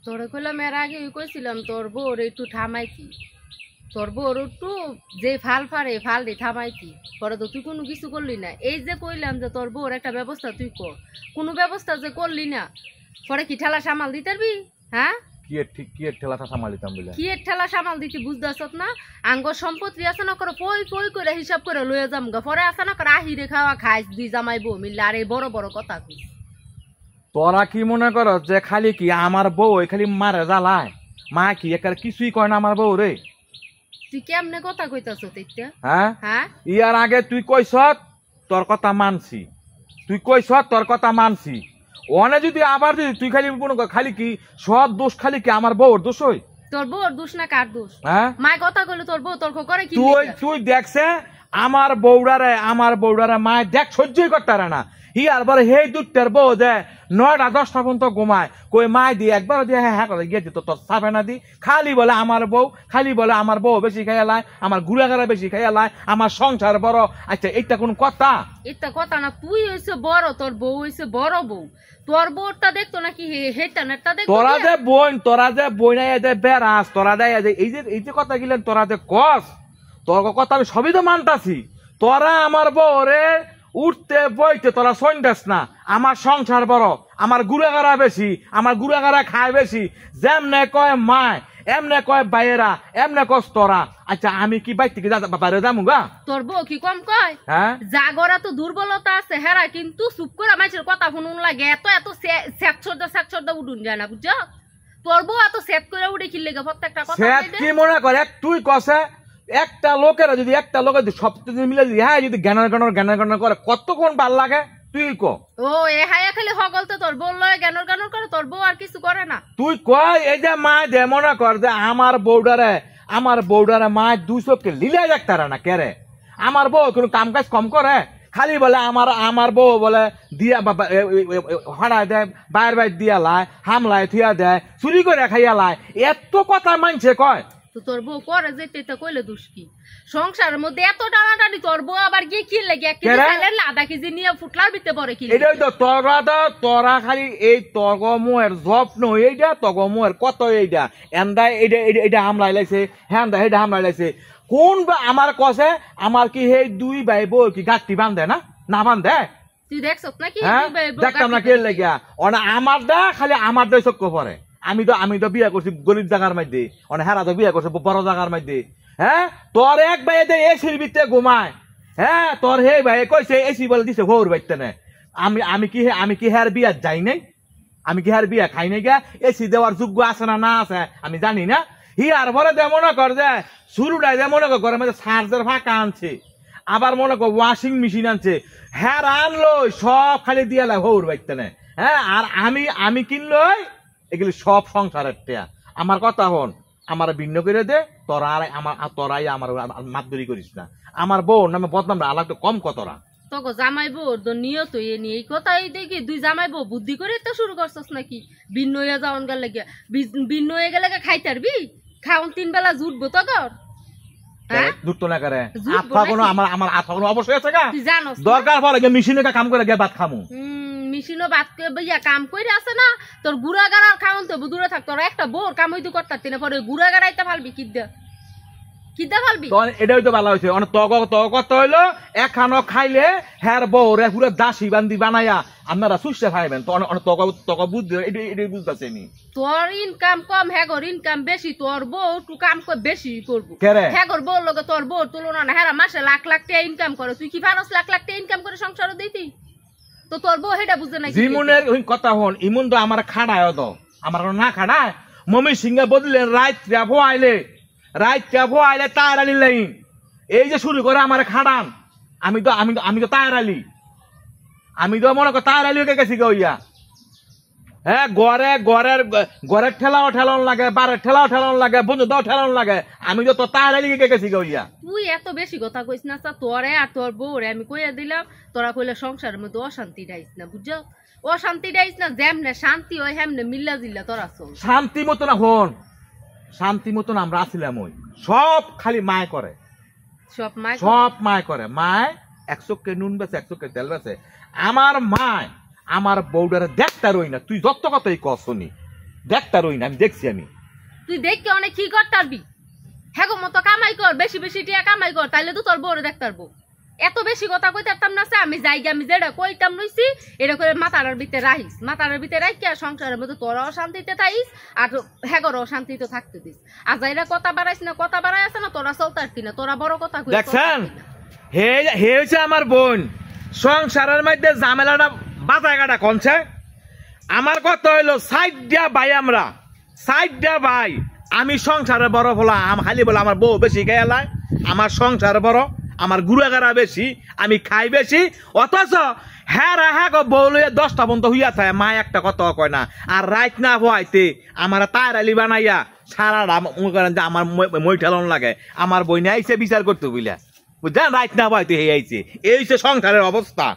তোরে কইলাম এর আগে কইছিলাম তোর বউর একটু থামাইতি, তোর বউর একটু যে ফাল ফারে ফাল দিয়ে থামাইতি, পরে তো তুই কোনো কিছু করলি না। এই যে কইলাম যে তোর বউর একটা ব্যবস্থা তুই কর, কোনো ব্যবস্থা যে করলি না, পরে কি ঠেলা সামাল দিতে পারবি? হ্যাঁ কি এর ঠেলাটা সামালিতাম বলে কি এর ঠেলা সামাল দিতে বুঝতেছ না? আঙ্গ সম্পত্তি আছে না করে পই পই করে হিসাব করে লয়ে যাম গা, পরে আছে না করে আহিরে খাওয়া খাইস দুই জামাই বউ মিললে, আর এই বড় বড় কথা কই। তোরা কি মনে কর যে খালি কি আমার বউ খালি মারে জ্বালায়? মা কি একার কিছুই কয় না আমার বউ রে? তুই কেমনে কথা কইতাছ তেইটা? হ্যাঁ হ্যাঁ ইয়ার আগে তুই কইছ তোর কথা মানছি, তুই কইছ তোর কথা মানছি, ওনে যদি আবার যদি তুই খালি মনে কর খালি কি সব দোষ খালি কি আমার বউর দোষ হই? তোর বউর দোষ না কার দোষ? হ্যাঁ মায় কথা কইলে তোর বউ তর্ক করে কি? তুই দেখছে আমার বউডারে মায় দেখ সহ্যই করতে পারে না। হিয়ার পরে হেই দুটার বউ যে 9টা 10টা পর্যন্ত ঘুমায়, কই মায় দিয়ে একবার দিয়ে হ্যাঁ করে গিয়ে দিত তোর সাফে না দি, খালি বলে আমার বউ বেশি খাইয়া লাই, আমার গুড়াগাড়া বেশি খাইয়া লাই, আমার সংসার বড়। আচ্ছা এইটা কোন কথা? এটা কথা না, তুই হইছে বড়, তোর বউ হইছে বড় বউ, তোর বউটা দেখতো নাকি হেটা নেটা দেখতো? তোরা যে বই নাই যে বেড়াস, তোরা দেয় এই যে কথা গিলেন তোরা যে কস, তোর কথা আমি সবই তো মানতাছি। তোরা আমার বউরে উঠতে বইতে তোরা সন্দেশ না, আমার সংসার বড়, আমার গুড়াগাড়া বেশি, আমার গুড়াগাড়া খায় বেশি, যেমনে কয় মায় এমনে কয় বাইরা এমনে কস তোরা। আচ্ছা আমি কি বাইর থেকে বাইরে যাবো গা? তোর বউ কি কম কয়? হ্যাঁ জাগরা তো দুর্বলতা আছে হেরা, কিন্তু চুপ করে মানুষের কথা শুনুন লাগে, এত এত স্যাকছরদা উঠুন যায় না বুঝছ? তোর বউ এত সেট করে উঠে কি লেগে প্রত্যেকটা কথা কি মনে করে তুই কসে একটা লোকেরা যদি একটা লোকের সব মিলে যদি হ্যাঁ যদি জ্ঞানের করে কতক্ষণ ভাল লাগে তুই ক? ও এ হায়া খালি হগলতে তোর বউ লয় জ্ঞানর করে, তোর বউ আর কিছু করে না। তুই কয় এই যে মা দে মনে কর যে আমার বউডারে মা 200 কে লিলে দেখতারা না কেরে? আমার বউ কোনো কাম কাজ কম করে? খালি বলে আমার বউ বলে দিয়া হড়ায় দেয়, বাইর দিয়া লাই, হামলায় থিয়া দেয়, চুরি করে খাইয়া লাই, এত কথা মানছে কয়। তো তোর বউ করে যেতে তো কইলে দোষ কি? সংসারের মধ্যে এত টানাটানি, তোর বউ আবার গিয়ে কি লেগে 1 কেজি চালের আধা কেজি নিয়ে ফুটলার ভিতরে পড়ে কি? এটাই তো তোরা খালি এই তগমুয়ের যত্ন, এইটা তগমুয়ের কত এইটা এন্দা এইটা হামলাই লাইছে, হ্যাঁ এইটা হামলাই লাইছে। কোন আমার কষে আমার কি হে 2 ভাই বউ কি গাঁটটি বান্ধে না বান্ধে? তুই দেখছ নাকি? দেখতাম না কে লেগিয়া অনে আমার দা খালি আমার দই চক্ক পরে। আমি তো বিয়া করছি গরিব জায়গার মধ্যে, অনেক হেরা তো বিয়া করছে বড় জায়গার মধ্যে। হ্যাঁ তোর এক ভাই এসির ভিতরে ঘুমায়, হ্যাঁ তোর হে ভাই কইছে এসি বলে দিছে ভোর বাইতে না। আমি কি হের বিয়া যাই নাই? আমি কি হের বিয়া খাই নাই গা? এসি দেওয়ার যোগ্য আছে না আছে আমি জানি না। আর পরে দে মনে কর যে শুরুটাই যে মনে কর ঘরের মধ্যে চার্জার ফাঁকা আনছে, আবার মনে কর ওয়াশিং মেশিন আনছে, হ্যাঁ আনলো সব খালি দিয়ে লাই ভোর বাইতে না। হ্যাঁ আর আমি কিনলই এগুলি সব সংসারের টেয়া। আমার কথা হন, আমার ভিন্ন করে দে, তোরাই আমার মাতদুরি করিস না। আমার বউ নামে বদনামরা আলাদা তো কম কতরা। তোকে জামাই বউর তো নিয়ত এই কথাই দেখি দুই জামাই বউ বুদ্ধি করে তো শুরু করছস নাকি? ভিন্ন হয়ে যাওয়ান গেল লাগে, ভিন্ন হয়ে গেলে খাইতে পারবি? খাওন 3 বেলা জুটবো তো তোর? দুটো না করে আমার আত্মা অবশ্যই আছে গা, তুই জানোস দরকার পড়ে মেশিনে কাম করে গে ভাত খামু। মেশিনও ভাত বইয়া কাম করে আছে না, তোর গুড়া গাড়ার খাওন তো দূরে থাক, তোর একটা বোর কাম হইতে করতে না, পরে গুড়া গাড়াইতে পারবি কিদ্দা ফালবি? এটাই তো ভালো হয়েছে। কত হইলো এখানো খাইলে হ্যার বউরে পুরো দাসী বান্দি বানাইয়া আপনারা সুস্থ খাইবেন, বুঝতে এটাই বুঝতেছে নি। তোর ইনকাম কম, হ্যাগর ইনকাম বেশি, তোর বউ একটু কাম বেশি করবো। হ্যাগর বউর লগে তোর বউর তুলনা না, হ্যাঁ মাসে লাখ লাখ টাকা ইনকাম করে, তুই কি 5 লাখ লাখ টাকা ইনকাম করে সংসার দিতি? তো তোর বউ সেটা বুঝে না। জীবনের কথা হন, ইমন তো আমার খাড়ায় তো আমার না খাড়ায়। মমি সিংহে বদলেন রাইত আইলে তার আলি লাইন এই যে শুরু করে আমার খাড়ান। আমি তো তার আলি, আমি তো মনে কর তার আলি গেছি গইয়া। হ্যাঁ ঘরের ঠেলাও লাগে, বারের ঠেলাও লাগে, বন্ধু দাও ঠেলাও লাগে, আমি তো তার আলি গেছি গইয়া। তুই এত বেশি কথা কইস না, তোরে আর তোর বউরে আমি কইয়া দিলাম, তোরা কইলে সংসারের মধ্যে অশান্তি ডাইস না, বুঝছো? অশান্তি ডাইস না, যেমনে শান্তি হয় হেমনে মিল্লা জিল্লা তোরা চল। শান্তি মতো না হন, শান্তি মতন আমরা আসিলাম ওই সব খালি মায় করে, সব মায় করে। মায় 100 কে নুন বেছে, 100 কে তেল বেছে। আমার মায় আমার বউডারে দেখতে রই না, তুই যত কথাই কসনি। দেখতারই না, আমি দেখছি আমি। তুই দেখকে অনেক কি করতারবি, হ্যাঁ গো মতো কামাই কর, বেশি বেশি টিয়া কামাই কর, তাইলে তো তোর বউরে দেখতে পারবো। এত বেশি কথা কইতাম না, আমি যাইগে আমি যেটা কইতাম লইছি এটা করে মাথার ভিতরে রাখিস, মাথার ভিতরে রাখি আর সংসারের মধ্যে তোরাও শান্তিতে থাইস আর হ্যাগরও শান্তিতে থাকতে দিস। আর যাইরা কথা বাড়াইস না, কথা বাড়াই আছে না, তোরা চলতার কিনা, তোরা বড় কথা কই দেখছেন, হে হে হচ্ছে আমার বোন, সংসারের মধ্যে ঝামেলাটা বাতাগাটা কনছে। আমার কথা হইলো সাইড দিয়া ভাই, আমরা সাইড দিয়া ভাই। আমি সংসারে বড় বলা খালি বলে আমার বউ বেশি খেয়ালায়, আমার সংসার বড়, আমার গুড়াগাড়া বেশি, আমি খাই বেশি, অথচ হ্যাঁ হ্যাঁ গো বউ লইয়া 10টা বন্ধ হইয়া থাকে, মা একটা কথা কয় না। আর রাইত না হইতে আমার তারালি বানাইয়া সারাটা আমার মই ঠেলন লাগে। আমার বই আইছে বিচার করতে বুঝলা, বুঝলেন, রাইত না হইতে হে আইছে। এই হচ্ছে সংসারের অবস্থা।